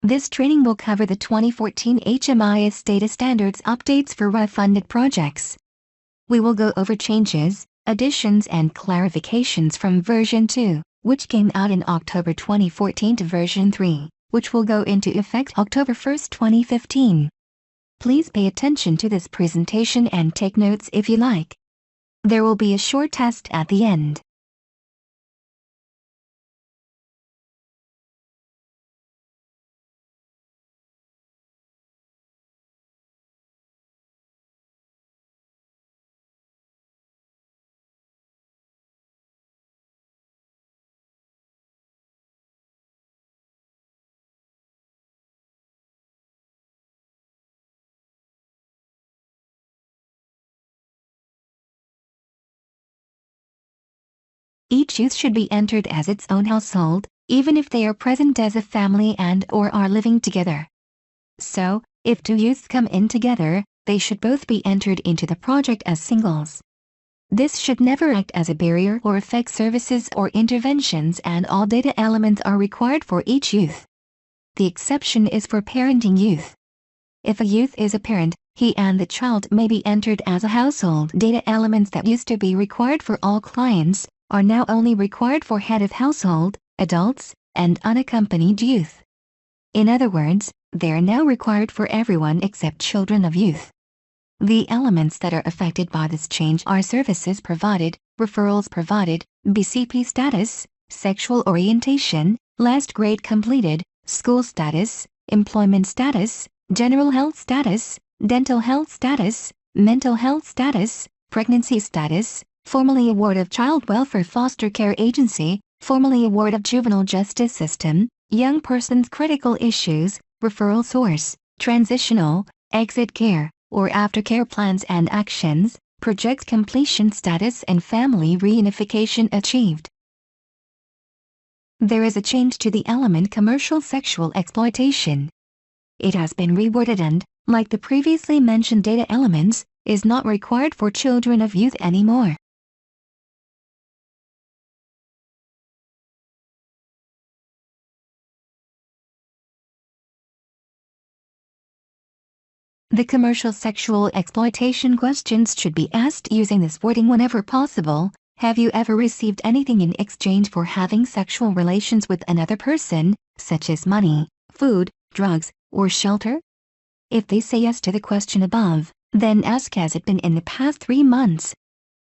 This training will cover the 2014 HMIS Data Standards updates for RHY-funded projects. We will go over changes, additions and clarifications from version 2, which came out in October 2014 to version 3, which will go into effect October 1, 2015. Please pay attention to this presentation and take notes if you like. There will be a short test at the end. Each youth should be entered as its own household, even if they are present as a family and/or are living together. So, if two youths come in together, they should both be entered into the project as singles. This should never act as a barrier or affect services or interventions, and all data elements are required for each youth. The exception is for parenting youth. If a youth is a parent, he and the child may be entered as a household. Data elements that used to be required for all clients are now only required for head of household, adults, and unaccompanied youth. In other words, they are now required for everyone except children of youth. The elements that are affected by this change are services provided, referrals provided, BCP status, sexual orientation, last grade completed, school status, employment status, general health status, dental health status, mental health status, pregnancy status, formerly a ward of Child Welfare Foster Care Agency, formerly a ward of Juvenile Justice System, young persons critical issues, referral source, transitional, exit care, or aftercare plans and actions, project completion status and family reunification achieved. There is a change to the element commercial sexual exploitation. It has been reworded and, like the previously mentioned data elements, is not required for children of youth anymore. The commercial sexual exploitation questions should be asked using this wording whenever possible. Have you ever received anything in exchange for having sexual relations with another person, such as money, food, drugs, or shelter? If they say yes to the question above, then ask, has it been in the past 3 months?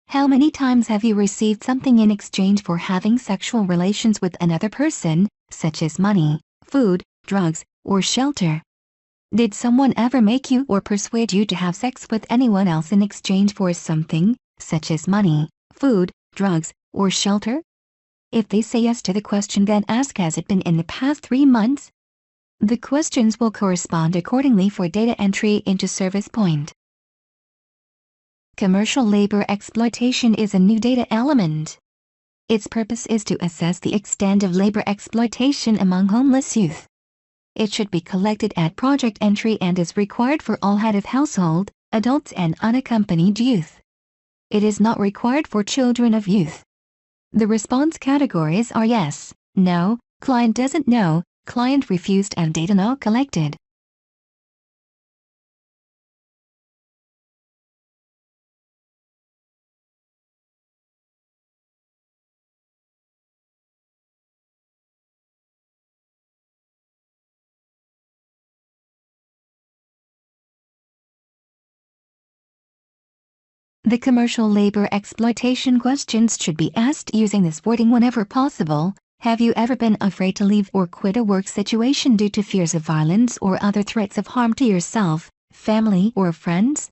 How many times have you received something in exchange for having sexual relations with another person, such as money, food, drugs, or shelter? Did someone ever make you or persuade you to have sex with anyone else in exchange for something, such as money, food, drugs, or shelter? If they say yes to the question, then ask, has it been in the past 3 months? The questions will correspond accordingly for data entry into Service Point. Commercial labor exploitation is a new data element. Its purpose is to assess the extent of labor exploitation among homeless youth. It should be collected at project entry and is required for all head of household, adults and unaccompanied youth. It is not required for children of youth. The response categories are yes, no, client doesn't know, client refused, and data not collected. The commercial labor exploitation questions should be asked using this wording whenever possible. Have you ever been afraid to leave or quit a work situation due to fears of violence or other threats of harm to yourself, family, or friends?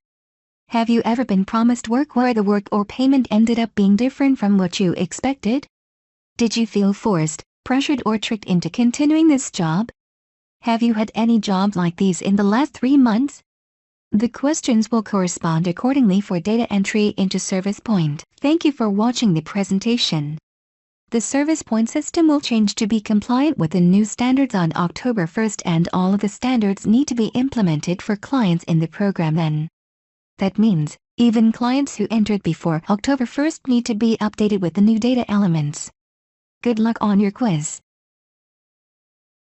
Have you ever been promised work where the work or payment ended up being different from what you expected? Did you feel forced, pressured, or tricked into continuing this job? Have you had any jobs like these in the last 3 months? The questions will correspond accordingly for data entry into Service Point. Thank you for watching the presentation. The Service Point system will change to be compliant with the new standards on October 1st, and all of the standards need to be implemented for clients in the program then. That means, even clients who entered before October 1st need to be updated with the new data elements. Good luck on your quiz.